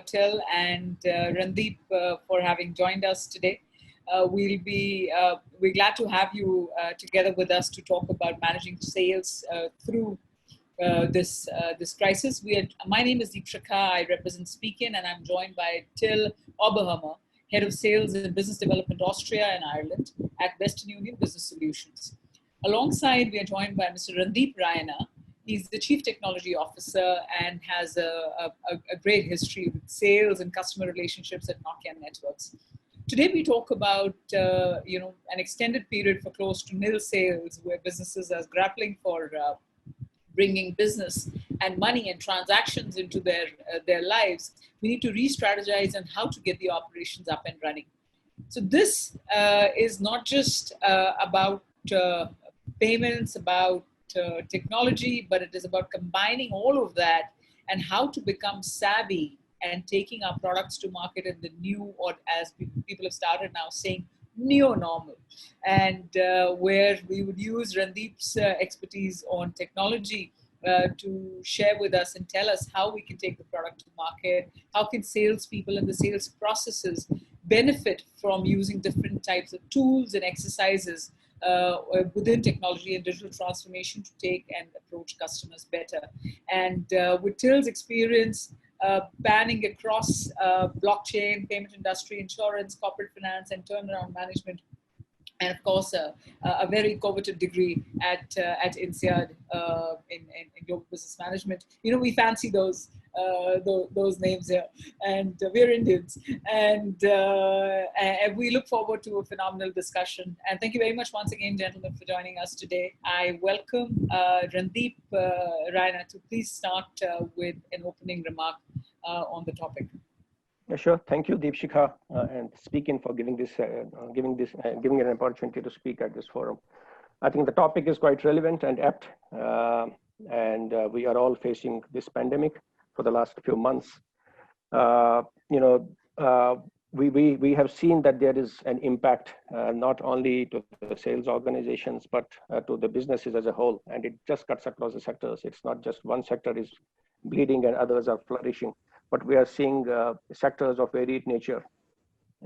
Till and Randeep for having joined us today. We're glad to have you together with us to talk about managing sales through this crisis. My name is Deepshikha. I represent Speakin, and I'm joined by Till Oberhummer, Head of Sales and Business Development Austria and Ireland at Western Union Business Solutions. Alongside, we are joined by Mr. Randeep Raina. He's the Chief Technology Officer and has a great history with sales and customer relationships at Nokia Networks. Today we talk about an extended period for close to nil sales, where businesses are grappling for bringing business and money and transactions into their lives. We need to re-strategize on how to get the operations up and running. So this is not just about payments, about technology, but it is about combining all of that and how to become savvy and taking our products to market in the new, or as people have started now saying, neo-normal, and where we would use Randeep's expertise on technology to share with us and tell us how we can take the product to market, how can salespeople and the sales processes benefit from using different types of tools and exercises within technology and digital transformation to take and approach customers better. And with Till's experience panning across blockchain, payment industry, insurance, corporate finance, and turnaround management, and of course a very coveted degree at INSEAD in global business management. You know, we fancy those names here, and we're Indians, and we look forward to a phenomenal discussion. And thank you very much once again, gentlemen, for joining us today. I welcome Randeep Raina to please start with an opening remark on the topic. Yeah, sure. Thank you, Deepshikha, and Speakin for giving an opportunity to speak at this forum. I think the topic is quite relevant and apt, and we are all facing this pandemic for the last few months. We have seen that there is an impact not only to the sales organizations but to the businesses as a whole, and it just cuts across the sectors. It's not just one sector is bleeding and others are flourishing, but we are seeing sectors of varied nature,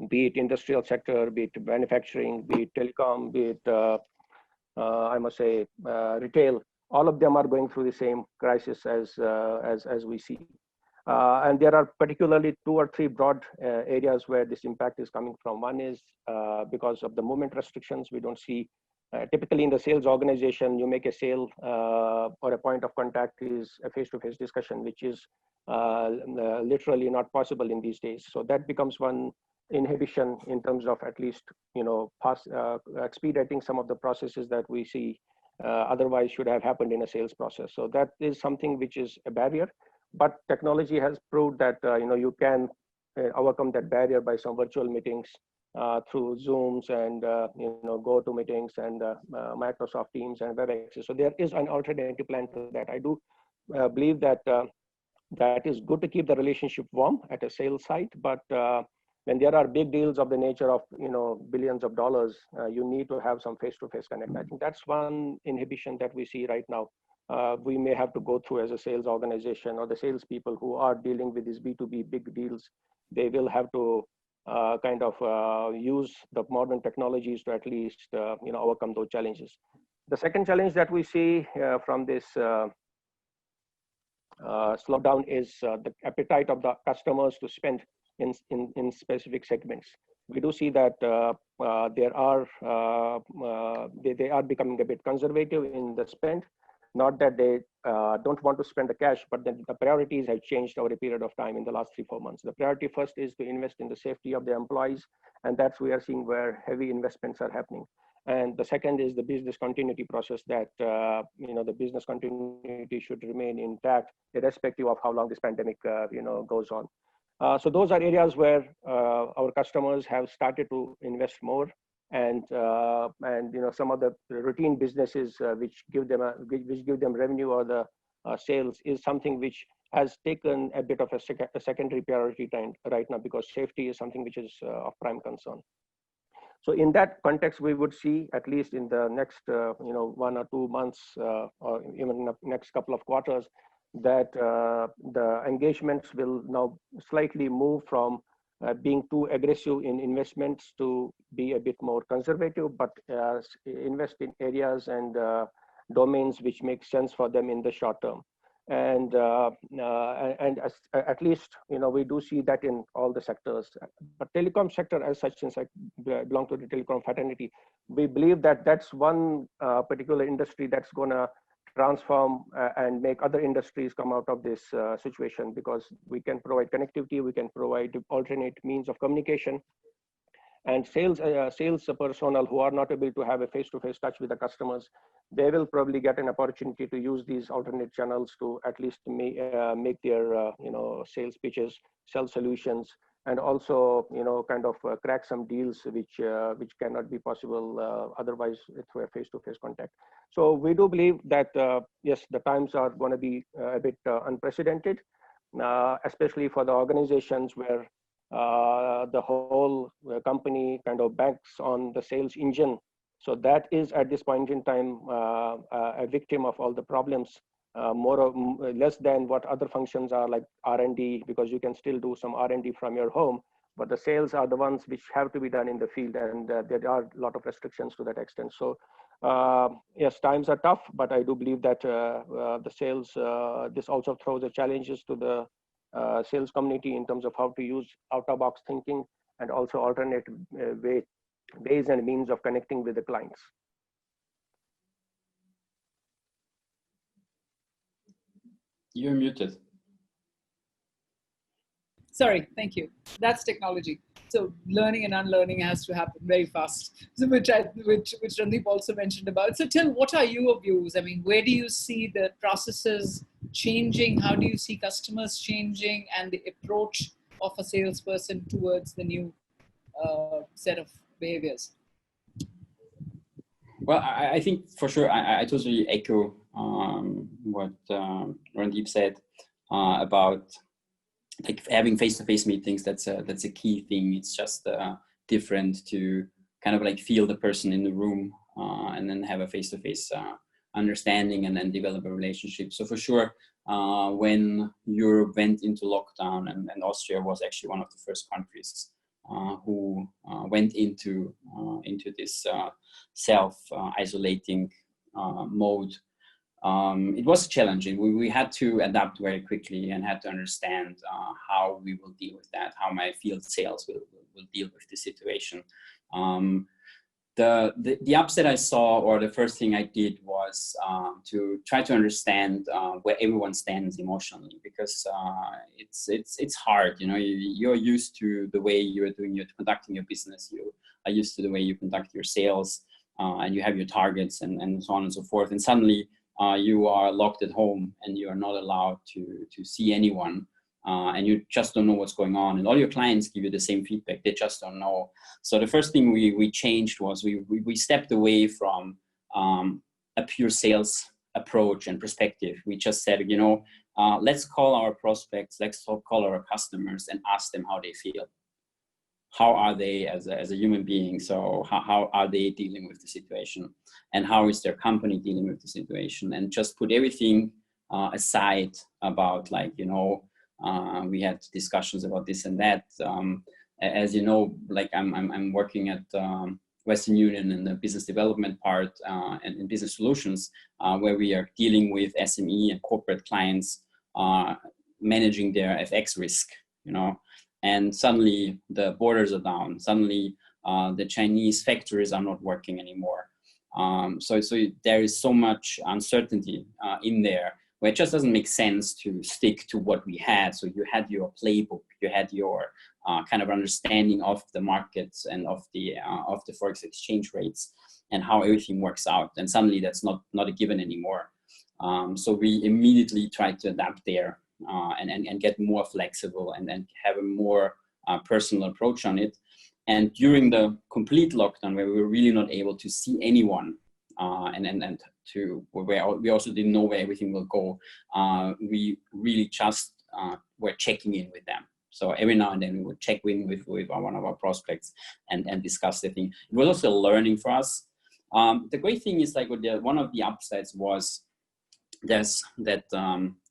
be it industrial sector, be it manufacturing, be it telecom, be it I must say retail. All of them are going through the same crisis as we see. And there are particularly 2 or 3 broad areas where this impact is coming from. One is because of the movement restrictions. We don't see, typically in the sales organization, you make a sale or a point of contact is a face-to-face discussion, which is literally not possible in these days. So that becomes one inhibition in terms of at least, expediting some of the processes that we see otherwise should have happened in a sales process. So that is something which is a barrier, but technology has proved that you can overcome that barrier by some virtual meetings through Zooms and go-to meetings and Microsoft Teams and WebEx. So there is an alternative plan to that. I do believe that that is good to keep the relationship warm at a sales site, but when there are big deals of the nature of billions of dollars, you need to have some face-to-face connect. I think that's one inhibition that we see right now. We may have to go through as a sales organization, or the salespeople who are dealing with these B2B big deals. They will have to use the modern technologies to at least overcome those challenges. The second challenge that we see from this slowdown is the appetite of the customers to spend in specific segments. We do see that they are becoming a bit conservative in the spend. Not that they don't want to spend the cash, but then the priorities have changed over a period of time in the last 3-4 months. The priority first is to invest in the safety of the employees, and that's we are seeing where heavy investments are happening. And the second is the business continuity process, that the business continuity should remain intact irrespective of how long this pandemic goes on. So those are areas where our customers have started to invest more, and some of the routine businesses which give them revenue or the sales is something which has taken a bit of a secondary priority time right now, because safety is something which is of prime concern. So in that context, we would see, at least in the next 1 or 2 months, or even in the next couple of quarters, that the engagements will now slightly move from being too aggressive in investments to be a bit more conservative, but invest in areas and domains which make sense for them in the short term. And at least, we do see that in all the sectors. But telecom sector as such, since I belong to the telecom fraternity, we believe that that's one particular industry that's going to transform and make other industries come out of this situation, because we can provide connectivity, we can provide alternate means of communication, and sales personnel who are not able to have a face-to-face touch with the customers, they will probably get an opportunity to use these alternate channels to at least make their sales pitches, sell solutions, and also kind of crack some deals which cannot be possible otherwise through a face-to-face contact. So we do believe that yes, the times are going to be a bit unprecedented, especially for the organizations where the whole company kind of banks on the sales engine. So that is at this point in time a victim of all the problems, more or less than what other functions are, like R&D, because you can still do some R&D from your home, but the sales are the ones which have to be done in the field, and there are a lot of restrictions to that extent. So yes, times are tough, but I do believe that the sales, this also throws the challenges to the sales community in terms of how to use out-of-box thinking and also alternate ways and means of connecting with the clients. You're muted. Sorry, thank you. That's technology. So learning and unlearning has to happen very fast, so which Randeep also mentioned about. So Till, what are your views? I mean, where do you see the processes changing? How do you see customers changing, and the approach of a salesperson towards the new set of behaviors? Well, I think for sure, I totally echo what Randeep said about like having face-to-face meetings. That's a key thing. It's just different to kind of like feel the person in the room and then have a face-to-face understanding and then develop a relationship. So for sure, when Europe went into lockdown, and Austria was actually one of the first countries who went into this self-isolating mode. It was challenging. We had to adapt very quickly and had to understand how we will deal with that, how my field sales will deal with the situation. The upset I saw, or the first thing I did, was to try to understand where everyone stands emotionally, because it's hard. You're used to the way you're conducting your business. You are used to the way you conduct your sales, and you have your targets and so on and so forth. And suddenly you are locked at home and you are not allowed to see anyone. And you just don't know what's going on, and all your clients give you the same feedback. They just don't know. So the first thing we changed was we stepped away from a pure sales approach and perspective. We just said, let's call our prospects, let's call our customers and ask them how they feel. How are they as a human being? So how are they dealing with the situation, and how is their company dealing with the situation? And just put everything aside about we had discussions about this and that. As you know, like I'm working at Western Union in the business development part and in business solutions, where we are dealing with SME and corporate clients managing their FX risk, and suddenly the borders are down. Suddenly the Chinese factories are not working anymore. So there is so much uncertainty in there, where it just doesn't make sense to stick to what we had. So you had your playbook, you had your kind of understanding of the markets and of the forex exchange rates and how everything works out. And suddenly that's not a given anymore. So we immediately tried to adapt there and get more flexible and have a more personal approach on it. And during the complete lockdown, where we were really not able to see anyone, where we also didn't know where everything will go, we really just were checking in with them. So every now and then we would check in with one of our prospects and discuss the thing. It was also learning for us. The great thing is, like, one of the upsides was there's that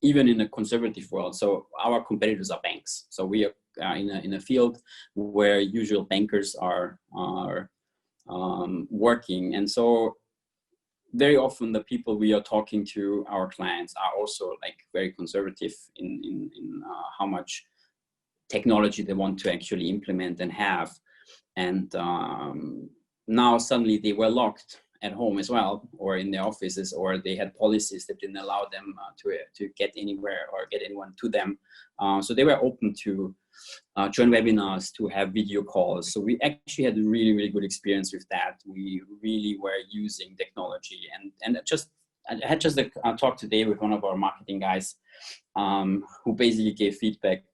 even in a conservative world, so our competitors are banks. So we are in a field where usual bankers are working, and so very often the people we are talking to, our clients, are also like very conservative in how much technology they want to actually implement and have. And now suddenly they were locked at home as well, or in their offices, or they had policies that didn't allow them to get anywhere or get anyone to them. So they were open to join webinars, to have video calls. So we actually had a really, really good experience with that. We really were using technology, and I had just a talk today with one of our marketing guys who basically gave feedback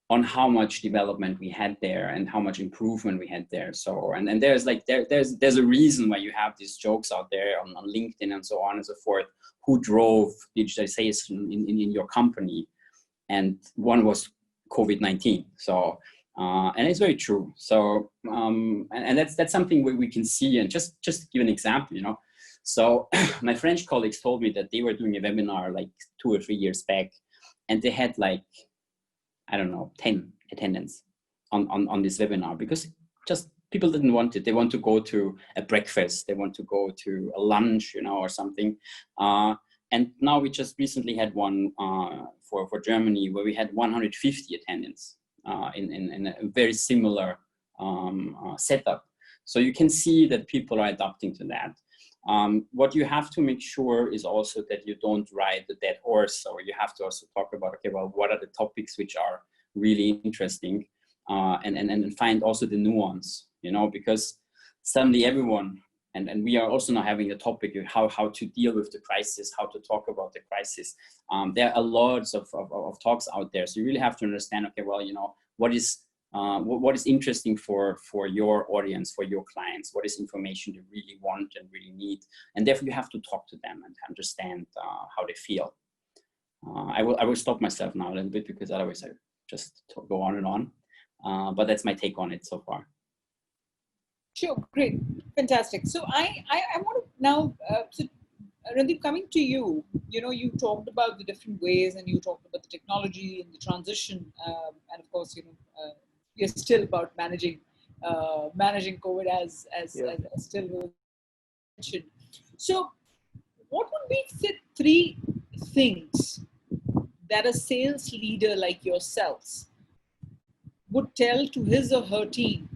on how much development we had there and how much improvement we had there. So, and there's like, there's a reason why you have these jokes out there on LinkedIn and so on and so forth, who drove digitalization in your company. And one was COVID-19. So, and it's very true. So, and that's something we can see, and just to give an example, you know. So my French colleagues told me that they were doing a webinar like 2 or 3 years back, and they had like, I don't know, 10 attendants on this webinar, because just people didn't want it. They want to go to a breakfast, they want to go to a lunch, you know, or something. And now we just recently had one for Germany, where we had 150 attendants in a very similar setup. So you can see that people are adapting to that. What you have to make sure is also that you don't ride the dead horse. So you have to also talk about, okay, well, what are the topics which are really interesting, and find also the nuance, you know, because suddenly everyone, and we are also now having the topic of how to deal with the crisis, how to talk about the crisis. There are lots of talks out there. So you really have to understand, okay, well, you know, what is interesting for your audience, for your clients, what is information you really want and really need, and therefore you have to talk to them and understand how they feel. I will stop myself now a little bit, because otherwise I just go on and on. But that's my take on it so far. Sure, great, fantastic. So I want to now, Randeep, coming to you, you know, you talked about the different ways, and you talked about the technology and the transition, and of course, you know, you're still about managing COVID as still was mentioned. So, what would be the 3 things that a sales leader like yourselves would tell to his or her team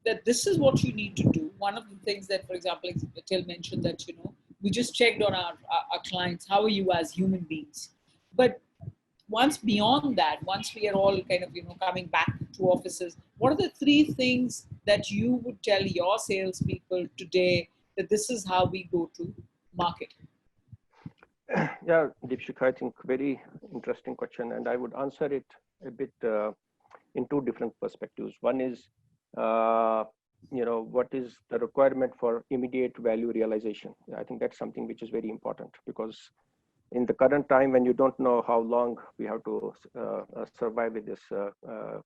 that this is what you need to do? One of the things that, for example, Till mentioned that, you know, we just checked on our clients, how are you as human beings? But once beyond that, once we are all kind of, you know, coming back to offices, what are the 3 things that you would tell your salespeople today that this is how we go to market? Yeah, Deepshika, I think very interesting question, and I would answer it a bit in 2 different perspectives. One is, you know, what is the requirement for immediate value realization? I think that's something which is very important, because in the current time, when you don't know how long we have to survive with this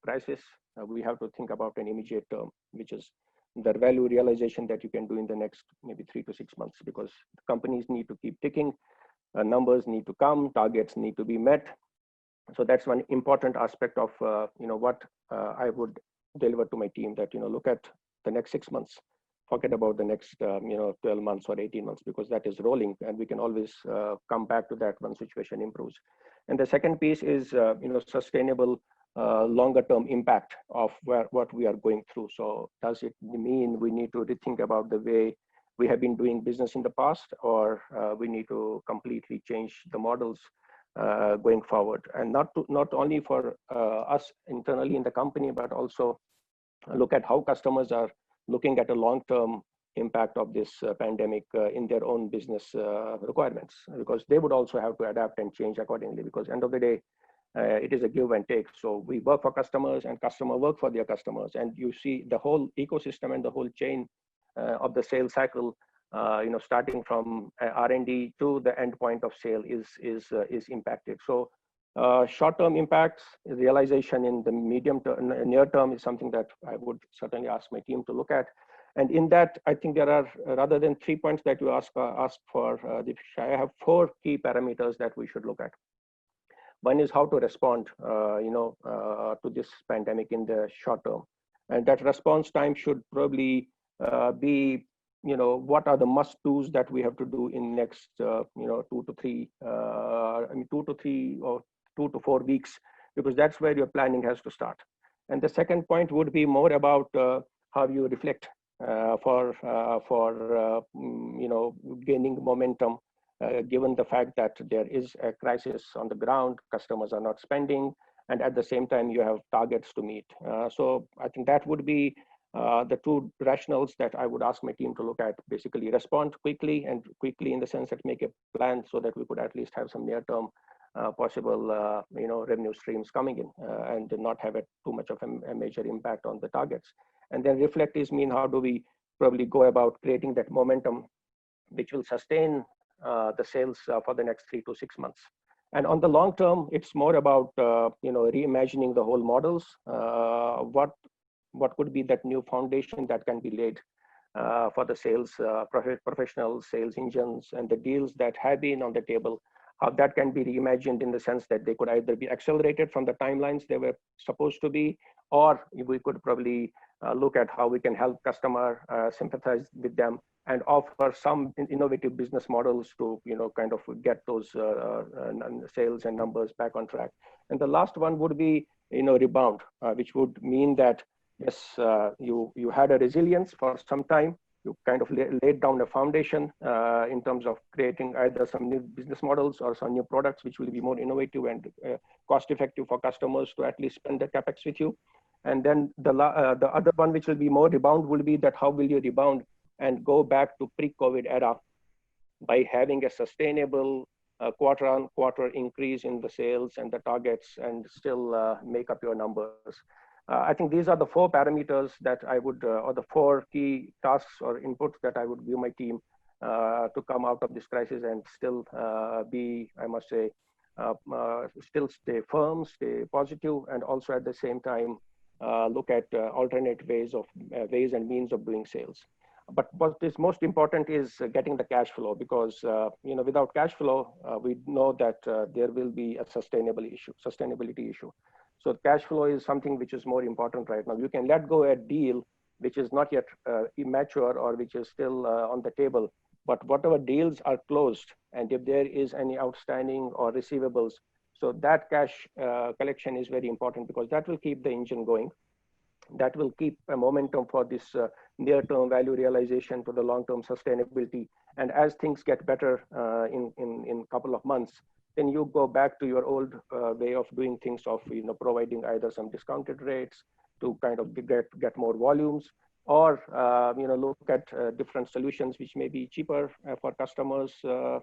crisis, we have to think about an immediate term, which is the value realization that you can do in the next maybe 3 to 6 months, because companies need to keep ticking, numbers need to come, targets need to be met. So that's one important aspect of you know, what I would deliver to my team, that, you know, look at the next 6 months, forget about the next you know, 12 months or 18 months, because that is rolling, and we can always come back to that when situation improves. And the second piece is you know, sustainable longer term impact of what we are going through. So does it mean we need to rethink about the way we have been doing business in the past, or we need to completely change the models going forward? And not only for us internally in the company, but also look at how customers are looking at a long-term impact of this pandemic in their own business requirements, because they would also have to adapt and change accordingly, because end of the day, it is a give and take. So we work for customers, and customer work for their customers, and you see the whole ecosystem and the whole chain of the sales cycle, you know, starting from R&D to the end point of sale is impacted. So short-term impacts, realization in the medium term, near term, is something that I would certainly ask my team to look at. And in that, I think there are, rather than 3 points that you asked for, Deepisha, I have 4 key parameters that we should look at. One is how to respond, to this pandemic in the short term, and that response time should probably be, what are the must-dos that we have to do in next, 2 to 3 or 2 to 4 weeks, because that's where your planning has to start. And the second point would be more about how you reflect for gaining momentum, given the fact that there is a crisis on the ground, customers are not spending, and at the same time you have targets to meet. So I think that would be the 2 rationales that I would ask my team to look at. Basically respond quickly, and quickly in the sense that make a plan so that we could at least have some near-term possible revenue streams coming in, and not have too much of a major impact on the targets. And then reflect is mean how do we probably go about creating that momentum which will sustain the sales for the next 3 to 6 months. And on the long term, it's more about reimagining the whole models. What could be that new foundation that can be laid for the sales professional sales engines and the deals that have been on the table, how that can be reimagined in the sense that they could either be accelerated from the timelines they were supposed to be, or we could probably look at how we can help customer sympathize with them and offer some innovative business models to kind of get those sales and numbers back on track. And the last one would be rebound, which would mean that yes, you had a resilience for some time. You kind of laid down a foundation in terms of creating either some new business models or some new products which will be more innovative and cost effective for customers to at least spend the capex with you. And then the other one which will be more rebound will be that how will you rebound and go back to pre-COVID era by having a sustainable quarter-on-quarter increase in the sales and the targets and still make up your numbers. I think these are the 4 parameters that I would, or the 4 key tasks or inputs that I would give my team to come out of this crisis and still be, I must say, still stay firm, stay positive, and also at the same time look at alternate ways and means of doing sales. But what is most important is getting the cash flow, because without cash flow, we know that there will be a sustainability issue. So cash flow is something which is more important right now. You can let go a deal which is not yet immature or which is still on the table, but whatever deals are closed, and if there is any outstanding or receivables, so that cash collection is very important, because that will keep the engine going. That will keep a momentum for this near-term value realization to the long-term sustainability. And as things get better in a couple of months, then you go back to your old way of doing things, of providing either some discounted rates to kind of get more volumes, or look at different solutions which may be cheaper for customers,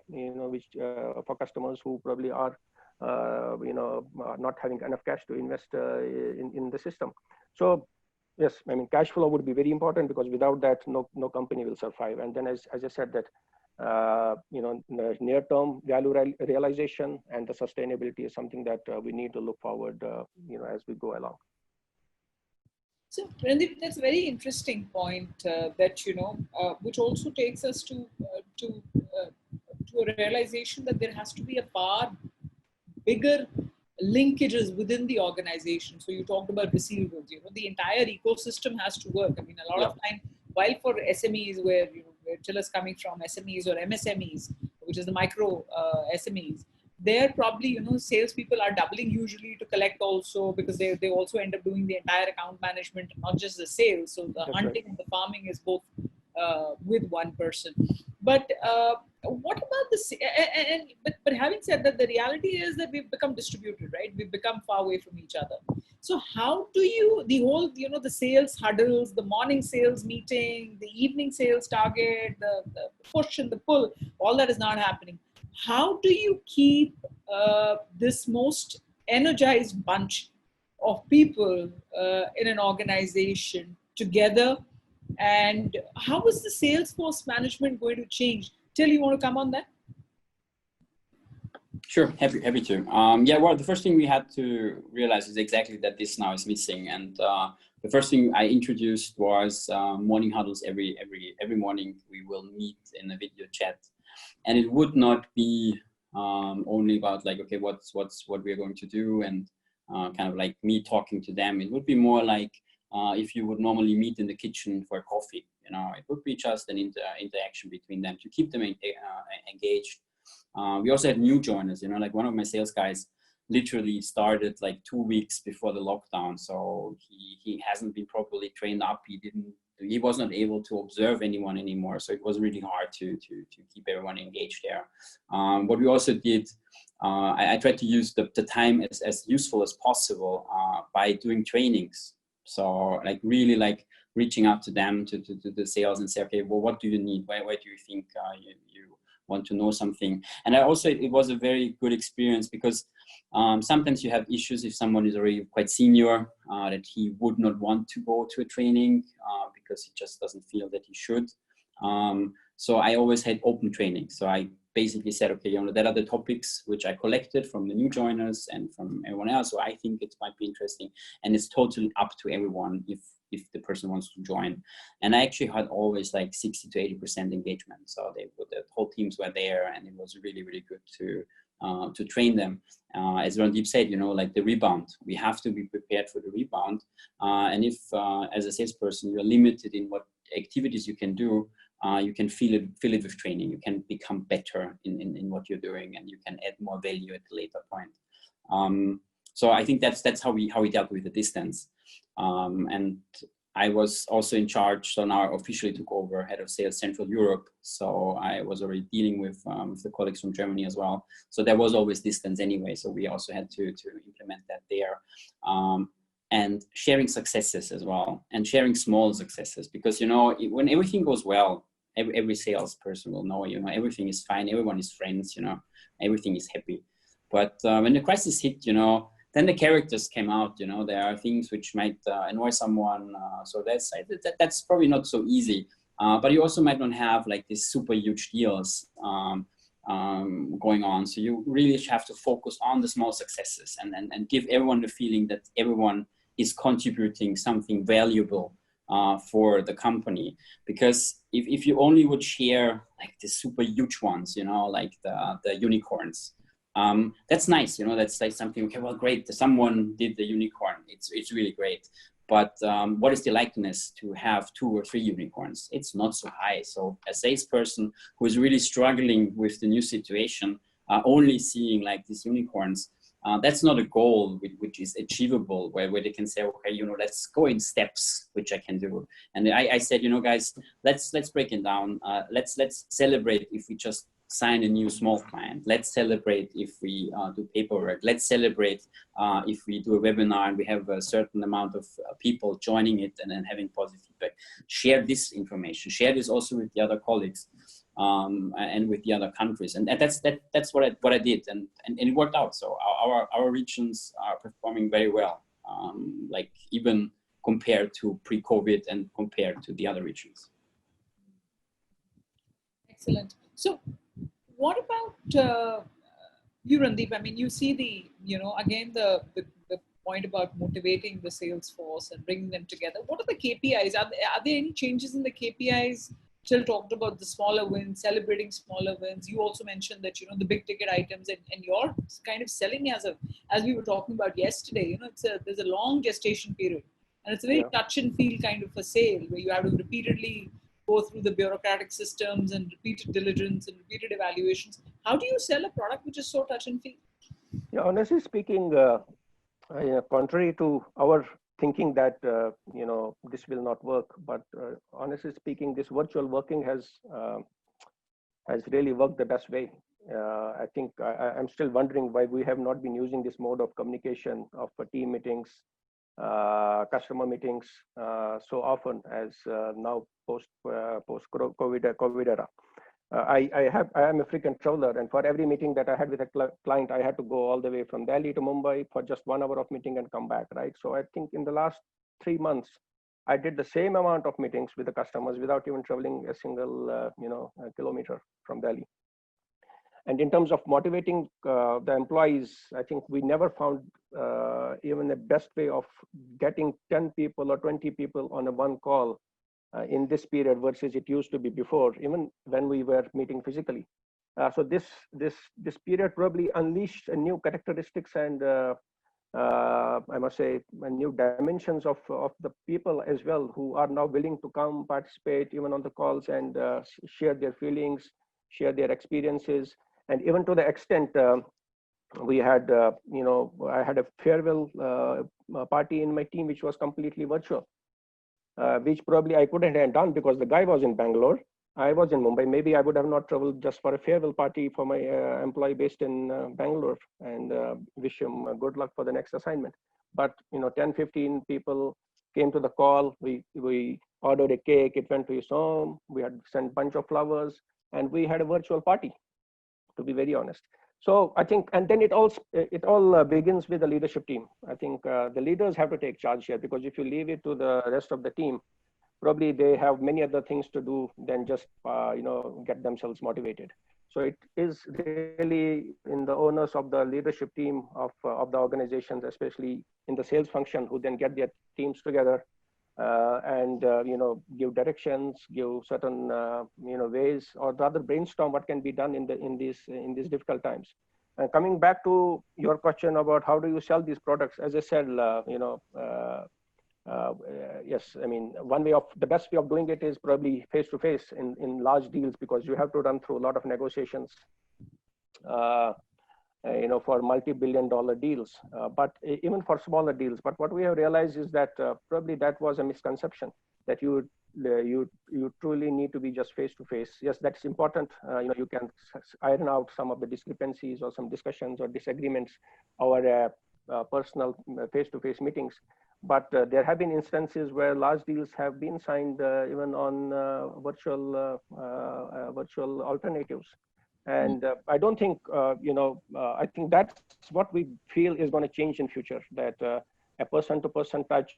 which for customers who probably are not having enough cash to invest in the system. So yes, I mean, cash flow would be very important, because without that, no company will survive. And then as I said that, near-term value realization and the sustainability is something that we need to look forward, as we go along. So, Randeep, that's a very interesting point that which also takes us to a realization that there has to be a far bigger linkages within the organization. So you talked about receivables. The entire ecosystem has to work. I mean, a lot of time, while for SMEs, where Till is coming from, SMEs or MSMEs, which is the micro SMEs, there probably salespeople are doubling usually to collect also, because they also end up doing the entire account management, not just the sales. So the hunting and the farming is both with one person. But what about this? But having said that, the reality is that we've become distributed, right? We've become far away from each other. So how do you, the whole, the sales huddles, the morning sales meeting, the evening sales target, the push and the pull, all that is not happening. How do you keep this most energized bunch of people in an organization together? And how is the Salesforce management going to change? Till, you want to come on that? Sure, happy to. Yeah, well, the first thing we had to realize is exactly that this now is missing, and the first thing I introduced was morning huddles. Every morning we will meet in a video chat, and it would not be only about like, okay, what we're going to do, and kind of like me talking to them. It would be more like if you would normally meet in the kitchen for coffee. It would be just an interaction between them to keep them engaged. We also had new joiners. Like one of my sales guys literally started like 2 weeks before the lockdown, so he hasn't been properly trained up. He was not able to observe anyone anymore, so it was really hard to keep everyone engaged there. What we also did, I tried to use the time as useful as possible by doing trainings. So like really like reaching out to them, to the sales, and say, okay, well, what do you need? Why do you think you want to know something? And it was a very good experience, because sometimes you have issues if someone is already quite senior, that he would not want to go to a training because he just doesn't feel that he should. So I always had open training. So I basically said, okay, there are the topics which I collected from the new joiners and from everyone else. So I think it might be interesting, and it's totally up to everyone if the person wants to join. And I actually had always like 60 to 80% engagement. So the whole teams were there, and it was really, really good to train them. As Randeep said, like the rebound, we have to be prepared for the rebound. And if as a salesperson, you're limited in what activities you can do, you can fill it with training. You can become better in what you're doing, and you can add more value at a later point. So I think that's how we dealt with the distance. And I was also in charge, so now I officially took over head of sales Central Europe. So I was already dealing with the colleagues from Germany as well. So there was always distance anyway. So we also had to implement that there. And sharing successes as well, and sharing small successes, because, when everything goes well, every salesperson will know, everything is fine. Everyone is friends, everything is happy. But when the crisis hit, then the characters came out. There are things which might annoy someone. So that's probably not so easy. But you also might not have like these super huge deals going on. So you really have to focus on the small successes and give everyone the feeling that everyone is contributing something valuable for the company. Because if you only would share like the super huge ones, like the unicorns, that's nice, that's like something, okay, well, great, someone did the unicorn, it's really great. But what is the likeliness to have 2 or 3 unicorns? It's not so high. So a salesperson who is really struggling with the new situation, only seeing like these unicorns, that's not a goal which is achievable, where they can say, okay, let's go in steps, which I can do. And I said, guys, let's break it down. Let's celebrate if we just sign a new small client. Let's celebrate if we do paperwork. Let's celebrate if we do a webinar and we have a certain amount of people joining it and then having positive feedback. Share this information. Share this also with the other colleagues and with the other countries. And that's what I did, and it worked out. So our regions are performing very well, like even compared to pre-COVID and compared to the other regions. Excellent. So what about you, Randeep? I mean, you see again, the point about motivating the sales force and bringing them together. What are the KPIs? Are there any changes in the KPIs? Till talked about the smaller wins, celebrating smaller wins. You also mentioned that, the big ticket items, and you're kind of selling as we were talking about yesterday, there's a long gestation period, and it's a very touch and feel kind of a sale, where you have to repeatedly go through the bureaucratic systems and repeated diligence and repeated evaluations. How do you sell a product which is so touch and feel? Yeah, honestly speaking, contrary to our thinking that this will not work, but honestly speaking, this virtual working has really worked the best way. I think I'm still wondering why we have not been using this mode of communication of team meetings, customer meetings so often as now post COVID era. I am a frequent traveler, and for every meeting that I had with a client, I had to go all the way from Delhi to Mumbai for just 1 hour of meeting and come back, right? So I think in the last 3 months, I did the same amount of meetings with the customers without even traveling a single kilometer from Delhi. And in terms of motivating the employees, I think we never found even the best way of getting 10 people or 20 people on a one call in this period versus it used to be before, even when we were meeting physically. So this period probably unleashed a new characteristics and I must say new dimensions of the people as well, who are now willing to come participate even on the calls and share their feelings, share their experiences, and even to the extent we had, I had a farewell party in my team, which was completely virtual, which probably I couldn't have done because the guy was in Bangalore. I was in Mumbai. Maybe I would have not traveled just for a farewell party for my employee based in Bangalore, and wish him good luck for the next assignment. But 10, 15 people came to the call. We ordered a cake. It went to his home. We had sent a bunch of flowers, and we had a virtual party, to be very honest. So I think, and then it all begins with the leadership team. I think the leaders have to take charge here, because if you leave it to the rest of the team, probably they have many other things to do than just get themselves motivated. So it is really in the owners of the leadership team of the organizations, especially in the sales function, who then get their teams together and give directions, give certain ways, or rather brainstorm what can be done in these difficult times. And coming back to your question about how do you sell these products, as I said, yes, I mean, the best way of doing it is probably face to face in large deals, because you have to run through a lot of negotiations, for multi-billion-dollar deals, but even for smaller deals. But what we have realized is that probably that was a misconception, that you truly need to be just face to face. Yes, that's important. You can iron out some of the discrepancies or some discussions or disagreements over personal face-to-face meetings. But there have been instances where large deals have been signed even on virtual alternatives. And I don't think, I think that's what we feel is going to change in future, that a person-to-person touch,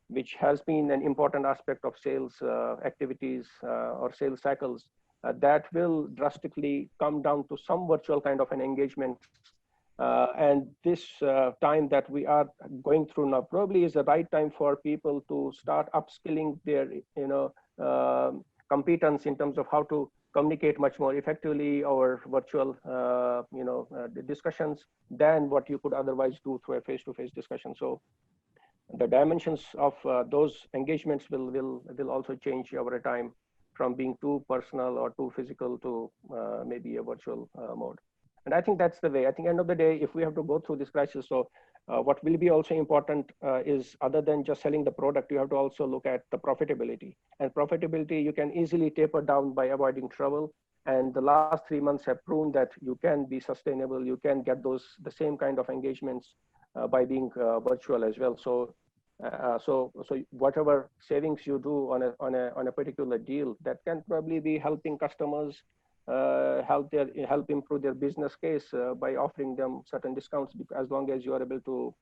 which has been an important aspect of sales activities or sales cycles, that will drastically come down to some virtual kind of an engagement. And this time that we are going through now probably is the right time for people to start upskilling their, competence in terms of how to communicate much more effectively over virtual, discussions than what you could otherwise do through a face-to-face discussion. So the dimensions of those engagements will also change over a time, from being too personal or too physical to maybe a virtual mode. And I think that's the way. I think end of the day, if we have to go through this crisis, so what will be also important is, other than just selling the product, you have to also look at the profitability. And profitability, you can easily taper down by avoiding travel. And the last 3 months have proven that you can be sustainable. You can get the same kind of engagements by being virtual as well. So whatever savings you do on a particular deal, that can probably be helping customers help improve their business case by offering them certain discounts, as long as you are able to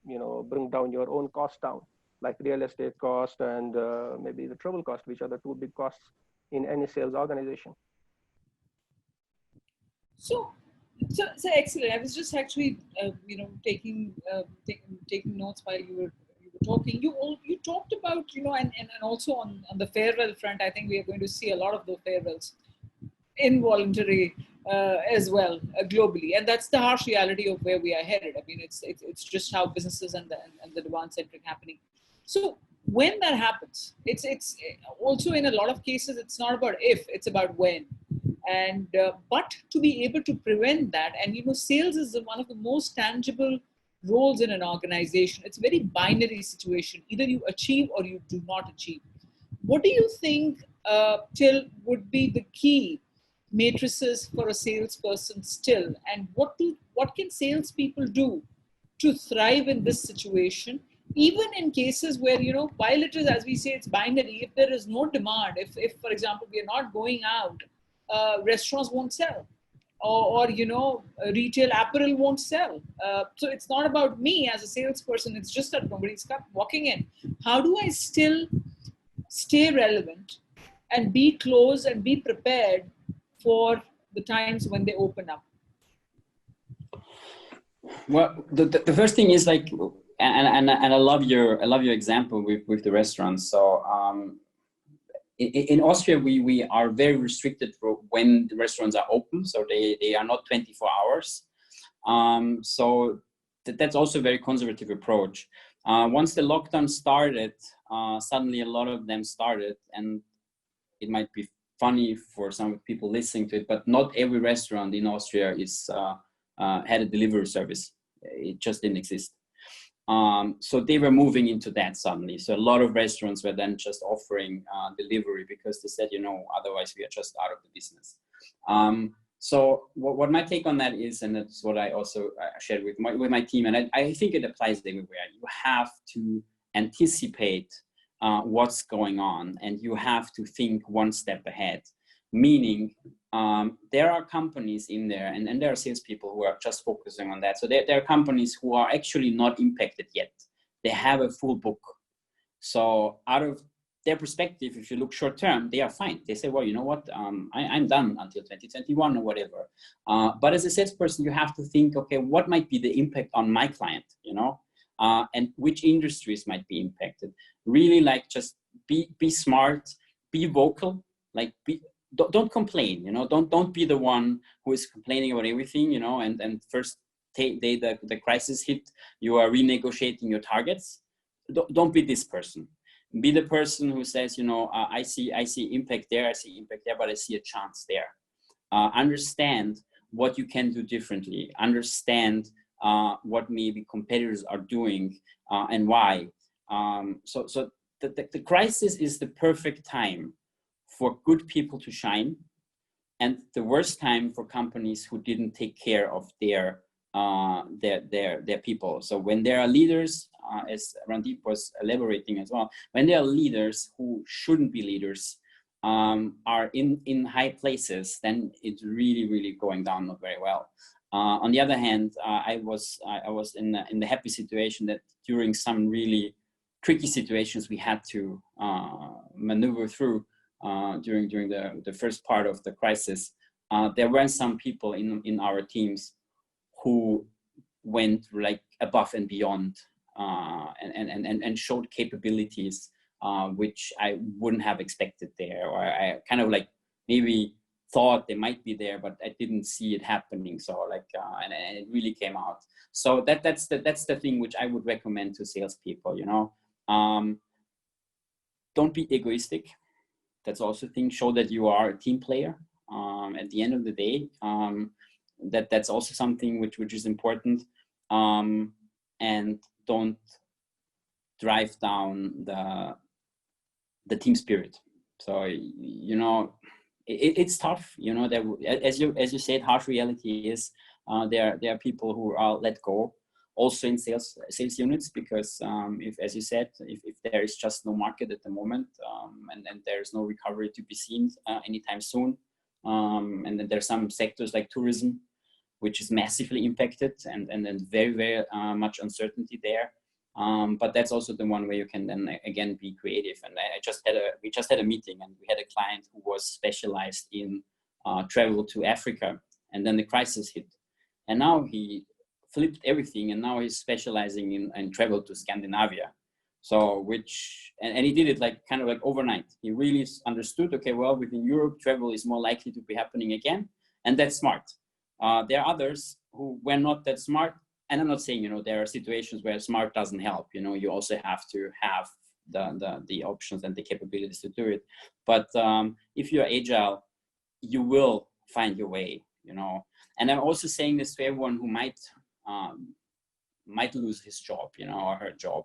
bring down your own cost down, like real estate cost and maybe the travel cost, which are the two big costs in any sales organization. So excellent. I was just actually taking notes while you were talking. You talked about and also on the farewell front, I think we are going to see a lot of those farewells involuntary as well globally, and that's the harsh reality of where we are headed. I mean, it's just how businesses and the demand centric happening. So when that happens, it's also in a lot of cases it's not about if, it's about when. And but to be able to prevent that, and sales is one of the most tangible roles in an organization. It's a very binary situation. Either you achieve or you do not achieve. What do you think, Till, would be the key matrices for a salesperson still, and what can salespeople do to thrive in this situation, even in cases where while it is, as we say, it's binary. If there is no demand, if for example we are not going out, restaurants won't sell, or retail apparel won't sell. So it's not about me as a salesperson. It's just that nobody's walking in. How do I still stay relevant and be close and be prepared for the times when they open up? Well, the first thing is like, and I love your example with the restaurants. So in Austria, we are very restricted for when the restaurants are open. So they are not 24 hours. So that's also a very conservative approach. Once the lockdown started, suddenly a lot of them started, and it might be funny for some people listening to it, but not every restaurant in Austria is had a delivery service. It just didn't exist. So they were moving into that suddenly. So a lot of restaurants were then just offering delivery because they said, otherwise we are just out of the business. So what my take on that is, and that's what I also shared with my team, and I think it applies everywhere. You have to anticipate what's going on, and you have to think one step ahead. Meaning, there are companies in there, and there are salespeople who are just focusing on that. So there are companies who are actually not impacted yet. They have a full book. So out of their perspective, if you look short term, they are fine. They say, well, you know what, I'm done until 2021 or whatever. But as a salesperson, you have to think, okay, what might be the impact on my client, and which industries might be impacted. Really, like, just be smart, be vocal, like don't complain, don't be the one who is complaining about everything, and first day the crisis hit, you are renegotiating your targets. Don't be this person. Be the person who says, I see impact there, but I see a chance there. Understand what you can do differently. Understand what maybe competitors are doing and why. So the crisis is the perfect time for good people to shine, and the worst time for companies who didn't take care of their people. So when there are leaders, as Randeep was elaborating as well, when there are leaders who shouldn't be leaders, are in high places, then it's really going down not very well. On the other hand, I was in the happy situation that during some really tricky situations we had to maneuver through during the first part of the crisis. There were some people in our teams who went like above and beyond and showed capabilities which I wouldn't have expected there, or I kind of like maybe thought they might be there, but I didn't see it happening. So like, and it really came out. So that's the thing which I would recommend to salespeople. Don't be egoistic. That's also a thing. Show that you are a team player. At the end of the day, that's also something which is important. And don't drive down the team spirit. So it's tough. That as you said, harsh reality is there are people who are let go, also in sales units, because if, as you said, if there is just no market at the moment, and there's no recovery to be seen anytime soon, and then there's some sectors like tourism, which is massively impacted, and then very much uncertainty there. But that's also the one where you can then again be creative. And we just had a meeting, and we had a client who was specialized in travel to Africa, and then the crisis hit, and now he flipped everything, and now he's specializing in travel to Scandinavia. So and he did it like kind of like overnight. He really understood, okay, well, within Europe, travel is more likely to be happening again, and that's smart. There are others who were not that smart. And I'm not saying, there are situations where smart doesn't help. You also have to have the options and the capabilities to do it. But if you're agile, you will find your way, And I'm also saying this to everyone who might lose his job, or her job.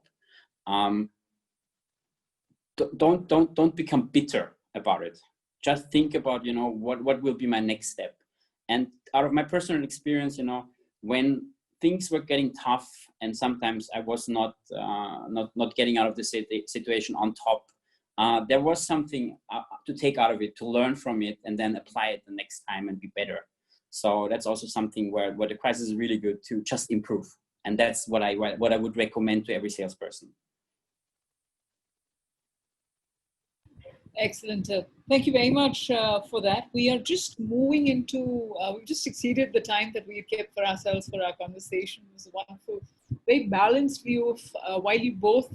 Don't become bitter about it. Just think about, what will be my next step. And out of my personal experience, when things were getting tough, and sometimes I was not getting out of the situation on top, there was something to take out of it, to learn from it, and then apply it the next time and be better. So that's also something where the crisis is really good to just improve. And that's what I would recommend to every salesperson. Excellent. Thank you very much for that. We are just moving into, we've just exceeded the time that we had kept for ourselves for our conversation. It was a wonderful, very balanced view of while you both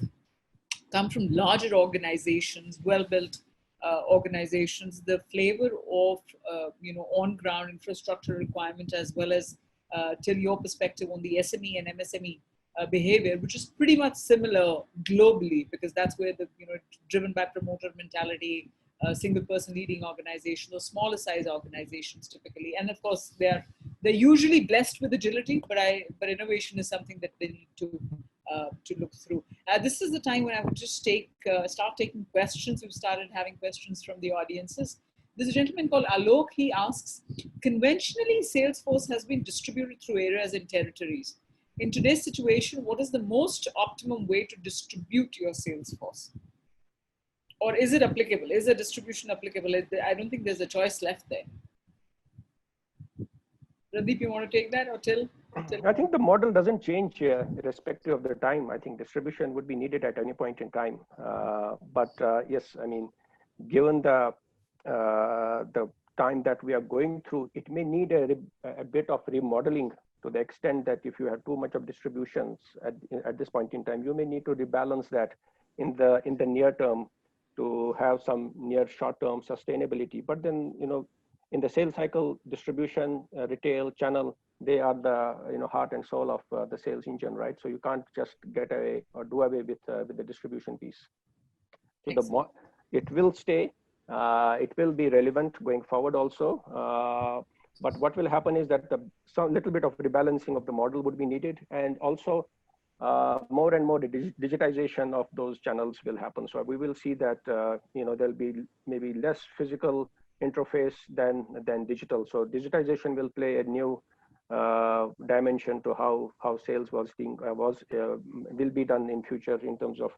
come from larger organizations, well-built organizations, the flavor of on-ground infrastructure requirement, as well as till your perspective on the SME and MSME behavior, which is pretty much similar globally, because that's where the driven by promoter mentality, single person leading organizations or smaller size organizations typically, and of course they're usually blessed with agility, but innovation is something that they need to look through. This is the time when I would just start taking questions. We've started having questions from the audiences. There's a gentleman called Alok. He asks, conventionally, Salesforce has been distributed through areas and territories. In today's situation, what is the most optimum way to distribute your Salesforce? Or is it applicable? Is a distribution applicable? I don't think there's a choice left there. Randeep, you want to take that, or Till? I think the model doesn't change irrespective of the time. I think distribution would be needed at any point in time. But yes, I mean, given the time that we are going through, it may need a bit of remodeling, to the extent that if you have too much of distributions at this point in time, you may need to rebalance that in the near term to have some near short-term sustainability. But then, in the sales cycle, distribution, retail, channel, they are the heart and soul of the sales engine, right? So you can't just get away or do away with the distribution piece. So it will stay. It will be relevant going forward also. But what will happen is that some little bit of rebalancing of the model would be needed, and also more and more the digitization of those channels will happen. So we will see that there'll be maybe less physical interface than digital. So digitization will play a new dimension to how sales will be done in future, in terms of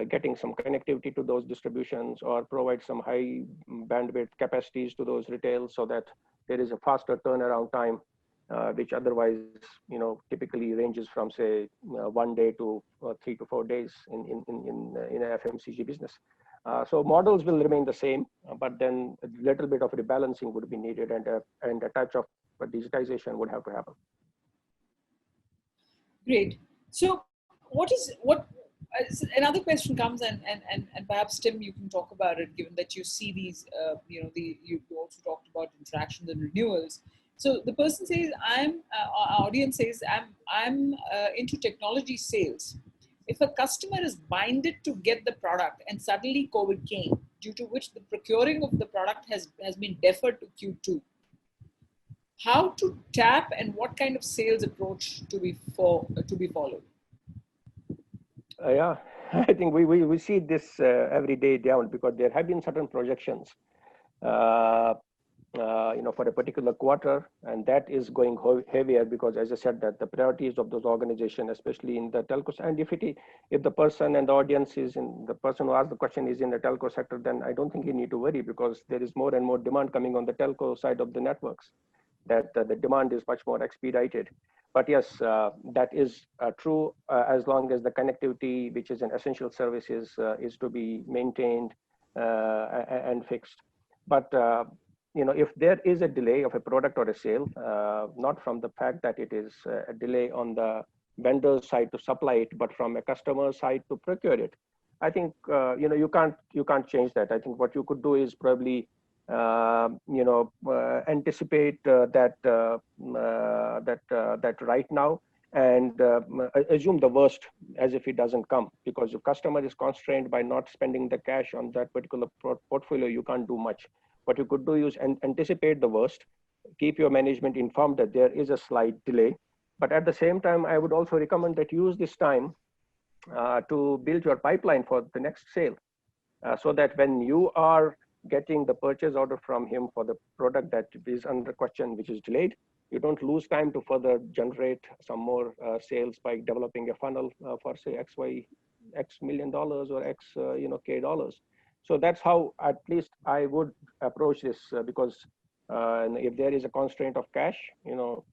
getting some connectivity to those distributions, or provide some high bandwidth capacities to those retails, so that there is a faster turnaround time, which otherwise typically ranges from, say, 1 day to 3 to 4 days in a FMCG business. So models will remain the same, but then a little bit of rebalancing would be needed, and a touch of digitization would have to happen. Great. So another question comes, and perhaps Tim, you can talk about it, given that you see these, you also talked about interactions and renewals. So the person says, our audience says, I'm into technology sales. If a customer is binded to get the product and suddenly COVID came, due to which the procuring of the product has been deferred to Q2, how to tap and what kind of sales approach to be followed? Yeah, I think we see this every day down, because there have been certain projections, for a particular quarter, and that is going heavier, because, as I said, that the priorities of those organizations, especially in the telcos, and if the person and the audience the person who asked the question is in the telco sector, then I don't think you need to worry, because there is more and more demand coming on the telco side of the networks, that the demand is much more expedited. But yes, that is true as long as the connectivity, which is an essential service, is to be maintained and fixed. But if there is a delay of a product or a sale, not from the fact that it is a delay on the vendor's side to supply it, but from a customer side to procure it, I think you can't change that. I think what you could do is probably anticipate that right now, and assume the worst as if it doesn't come, because your customer is constrained by not spending the cash on that particular portfolio. You can't do much. What you could do is anticipate the worst, keep your management informed that there is a slight delay, but at the same time, I would also recommend that you use this time to build your pipeline for the next sale, so that when you are getting the purchase order from him for the product that is under question, which is delayed, you don't lose time to further generate some more sales by developing a funnel for, say, X million dollars or X K dollars. So that's how at least I would approach this, because And if there is a constraint of cash,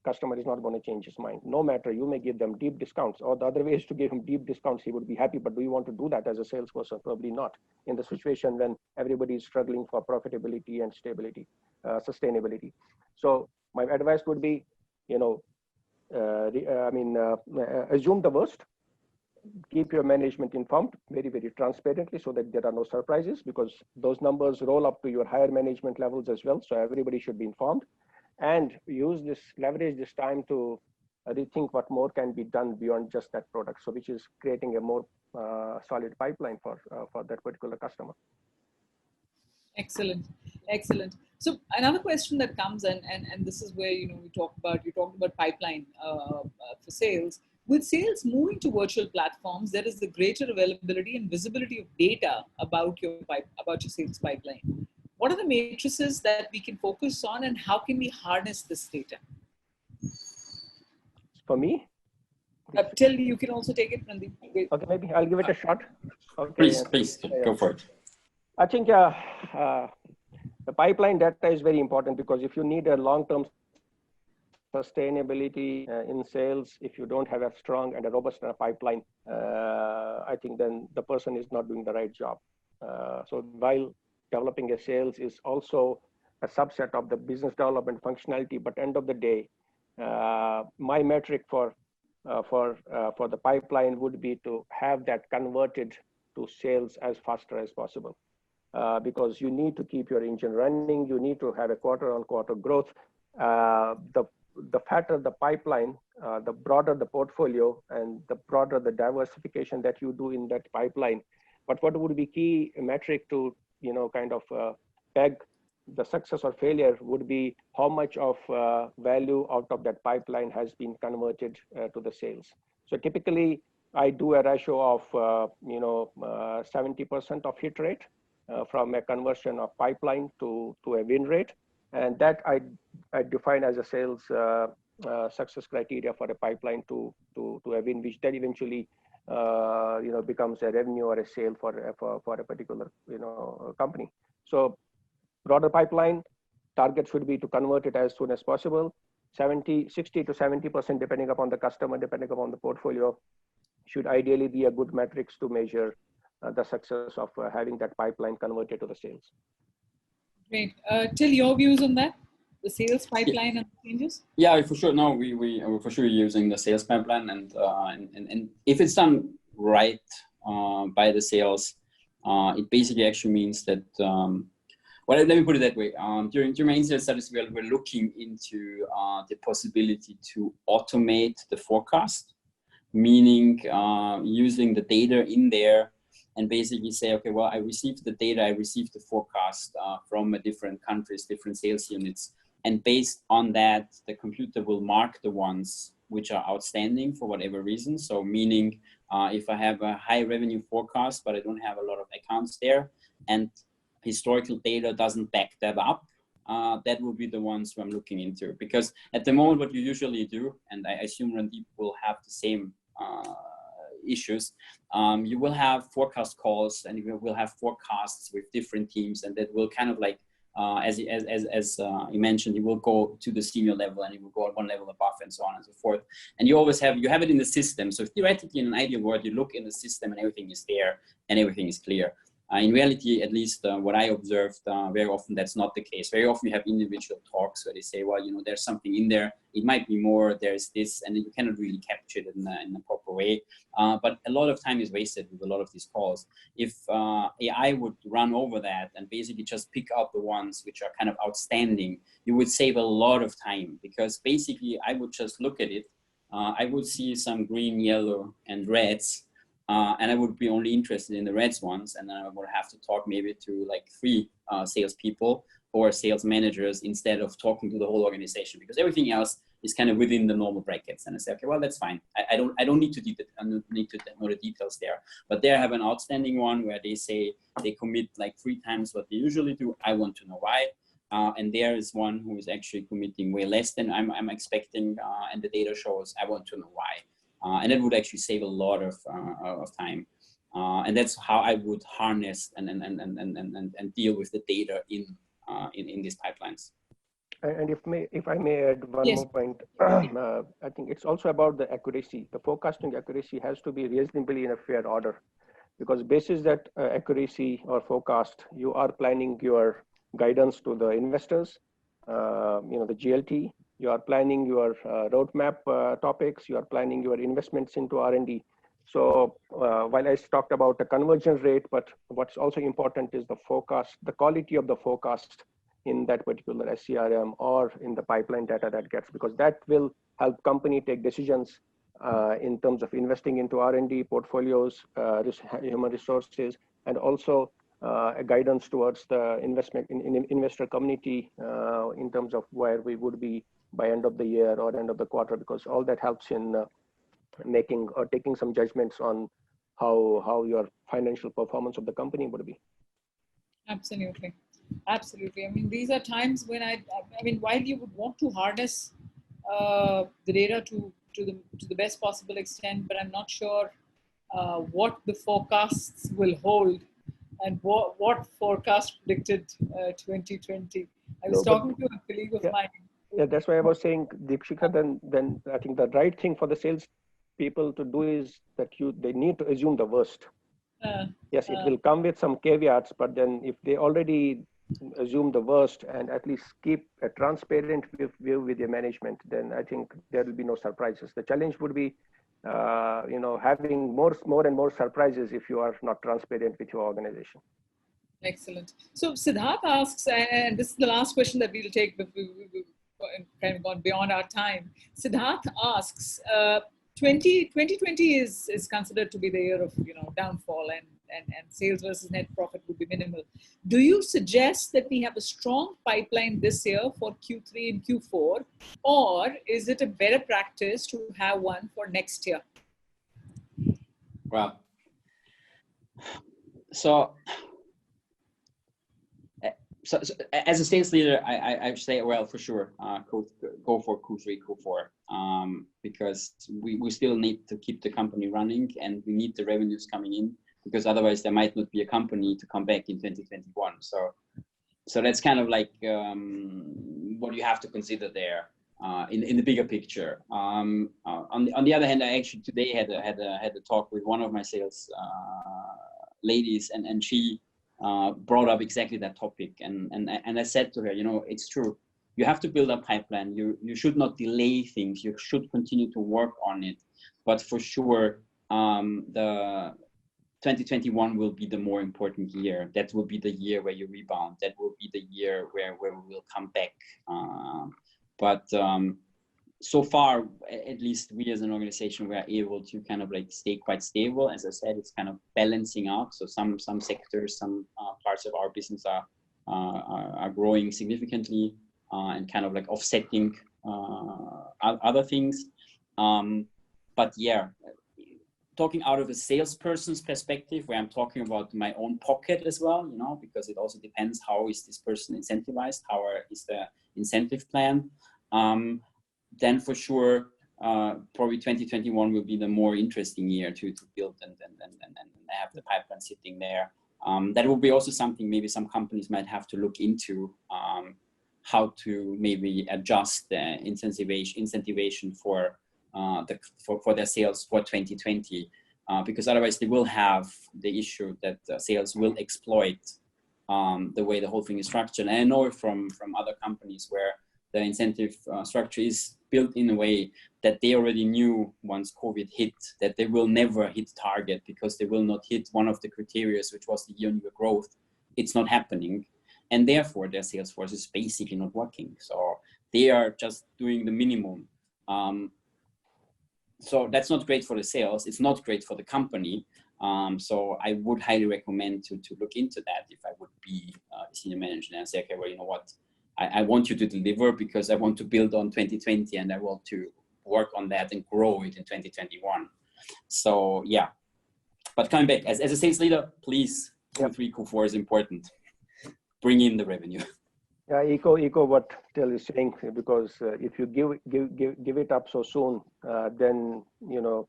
customer is not going to change his mind. No matter, you may give them deep discounts, or the other way is to give him deep discounts. He would be happy, but do you want to do that as a salesperson? Probably not. In the situation when everybody is struggling for profitability and stability, sustainability. So my advice would be, assume the worst. Keep your management informed very, very transparently so that there are no surprises, because those numbers roll up to your higher management levels as well. So everybody should be informed, and leverage this time to rethink what more can be done beyond just that product. So which is creating a more solid pipeline for that particular customer. Excellent, excellent. So another question that comes in, and this is where you talked about pipeline for sales. With sales moving to virtual platforms, there is the greater availability and visibility of data about your sales pipeline. What are the matrices that we can focus on, and how can we harness this data? For me? Till you can also take it, Randeep. Okay, maybe I'll give it a shot. Okay, please, go for it. I think the pipeline data is very important, because if you need a long-term sustainability in sales, if you don't have a strong and a robust pipeline, I think then the person is not doing the right job. So while developing a sales is also a subset of the business development functionality, but end of the day, my metric for the pipeline would be to have that converted to sales as faster as possible. Because you need to keep your engine running, you need to have a quarter-on-quarter growth. The fatter the pipeline, the broader the portfolio, and the broader the diversification that you do in that pipeline. But what would be key metric to peg the success or failure would be how much of value out of that pipeline has been converted to the sales. So typically, I do a ratio of 70% of hit rate from a conversion of pipeline to a win rate. And that I define as a sales success criteria for a pipeline to a win, which then eventually becomes a revenue or a sale for a particular company. So broader pipeline target should be to convert it as soon as possible. 60 to 70%, depending upon the customer, depending upon the portfolio, should ideally be a good metrics to measure the success of having that pipeline converted to the sales. Great. Till, your views on that? The sales pipeline and changes? Yeah, for sure. No, we are for sure using the sales pipeline, and if it's done right by the sales, it basically actually means that. Well, let me put it that way. During my insight studies, we're looking into the possibility to automate the forecast, meaning using the data in there and basically say, okay, well, I received the data, I received the forecast from different countries, different sales units. And based on that, the computer will mark the ones which are outstanding for whatever reason. So meaning if I have a high revenue forecast, but I don't have a lot of accounts there, and historical data doesn't back that up, that will be the ones who I'm looking into. Because at the moment, what you usually do, and I assume Randeep will have the same issues, you will have forecast calls, and you will have forecasts with different teams, and that will kind of like, as you mentioned, you will go to the senior level and you will go one level above and so on and so forth. And you always have it in the system. So theoretically, in an ideal world, you look in the system and everything is there and everything is clear. In reality, at least what I observed, very often that's not the case. Very often you have individual talks where they say, well, there's something in there. It might be more, there's this, and you cannot really capture it in a proper way. But a lot of time is wasted with a lot of these calls. If AI would run over that and basically just pick out the ones which are kind of outstanding, you would save a lot of time, because basically I would just look at it. I would see some green, yellow, and reds. And I would be only interested in the reds ones, and then I would have to talk maybe to like 3 salespeople or sales managers instead of talking to the whole organization, because everything else is kind of within the normal brackets. And I say, okay, well, that's fine. I don't need to know the details there, but there I have an outstanding one where they say they commit like 3 times what they usually do. I want to know why. And there is one who is actually committing way less than I'm expecting, and the data shows I want to know why. And it would actually save a lot of time. And that's how I would harness and deal with the data in these pipelines. And if I may add one Yes. more point, I think it's also about the accuracy. The forecasting accuracy has to be reasonably in a fair order, because basis that accuracy or forecast, you are planning your guidance to the investors, the GLT, you are planning your roadmap topics, you are planning your investments into R&D. So while I talked about the conversion rate, but what's also important is the forecast, the quality of the forecast in that particular SCRM or in the pipeline data that gets, because that will help company take decisions in terms of investing into R&D portfolios, human resources, and also a guidance towards the investment in investor community in terms of where we would be by end of the year or end of the quarter, because all that helps in making or taking some judgments on how your financial performance of the company would be. Absolutely. Absolutely. I mean, these are times when I mean, while you would want to harness the data to the best possible extent, but I'm not sure what the forecasts will hold and what forecast predicted 2020. I was talking to a colleague of mine. Yeah, that's why I was saying, Deepshikha, then I think the right thing for the sales people to do is that they need to assume the worst. Yes, it will come with some caveats, but then if they already assume the worst and at least keep a transparent view with your management, then I think there will be no surprises. The challenge would be, having more and more surprises if you are not transparent with your organization. Excellent. So Siddharth asks, and this is the last question that we'll take, but we've kind of gone beyond our time. Siddharth asks, 2020 is considered to be the year of downfall, and sales versus net profit would be minimal. Do you suggest that we have a strong pipeline this year for Q3 and Q4, or is it a better practice to have one for next year? Well, so as a sales leader, I say, well, for sure, go for Q3, Q4, because we still need to keep the company running, and we need the revenues coming in, because otherwise there might not be a company to come back in 2021. So that's kind of like what you have to consider there in the bigger picture. On the other hand, I actually today had a talk with one of my sales ladies, and she brought up exactly that topic, and I said to her, it's true. You have to build a pipeline. You should not delay things. You should continue to work on it. But for sure, the 2021 will be the more important year. That will be the year where you rebound. That will be the year where we will come back. But so far, at least we as an organization, we are able to kind of like stay quite stable. As I said, it's kind of balancing out. So some sectors, some parts of our business are growing significantly and kind of like offsetting other things. But yeah, talking out of a salesperson's perspective, where I'm talking about my own pocket as well, because it also depends how is this person incentivized, how is the incentive plan. Then for sure, probably 2021 will be the more interesting year to build and have the pipeline sitting there. That will be also something maybe some companies might have to look into, how to maybe adjust the incentivation for their sales for 2020, because otherwise they will have the issue that sales will exploit the way the whole thing is structured. And I know from other companies where the incentive structure is built in a way that they already knew once COVID hit that they will never hit target because they will not hit one of the criteria, which was the year-on-year growth. It's not happening. And therefore their sales force is basically not working. So they are just doing the minimum. So that's not great for the sales. It's not great for the company. So I would highly recommend to look into that if I would be a senior manager and say, okay, well, you know what? I want you to deliver because I want to build on 2020 and I want to work on that and grow it in 2021. So yeah, but coming back as a sales leader, please, Q3, Q4 is important. Bring in the revenue. Yeah, echo what Till is saying, because if you give it up so soon, then the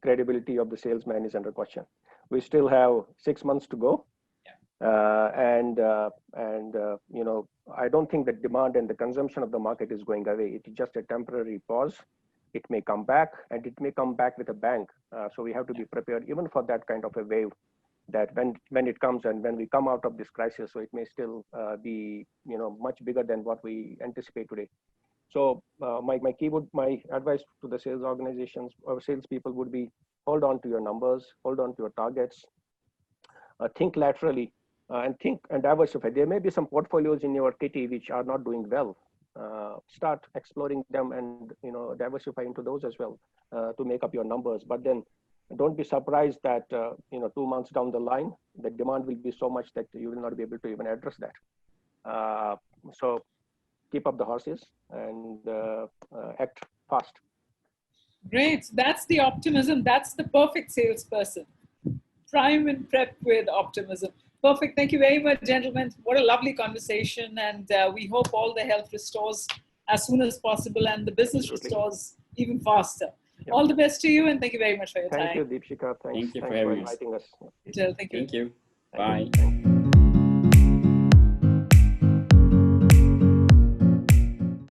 credibility of the salesman is under question. We still have 6 months to go. I don't think the demand and the consumption of the market is going away. It is just a temporary pause. It may come back, and it may come back with a bang. So we have to be prepared even for that kind of a wave, that when it comes and when we come out of this crisis, so it may still be much bigger than what we anticipate today. So my advice to the sales organizations or salespeople would be: hold on to your numbers, hold on to your targets, think laterally, and diversify. There may be some portfolios in your kitty which are not doing well. Start exploring them and diversify into those as well to make up your numbers. But then don't be surprised that 2 months down the line, the demand will be so much that you will not be able to even address that. So keep up the horses and act fast. Great. That's the optimism. That's the perfect salesperson. Prime and prep with optimism. Perfect. Thank you very much, gentlemen. What a lovely conversation. And we hope all the health restores as soon as possible and the business restores even faster. Yep. All the best to you, and thank you very much for your time. Thank you, Deepshika. Thanks for inviting us. Thank you. Thank you. Bye. Thank you.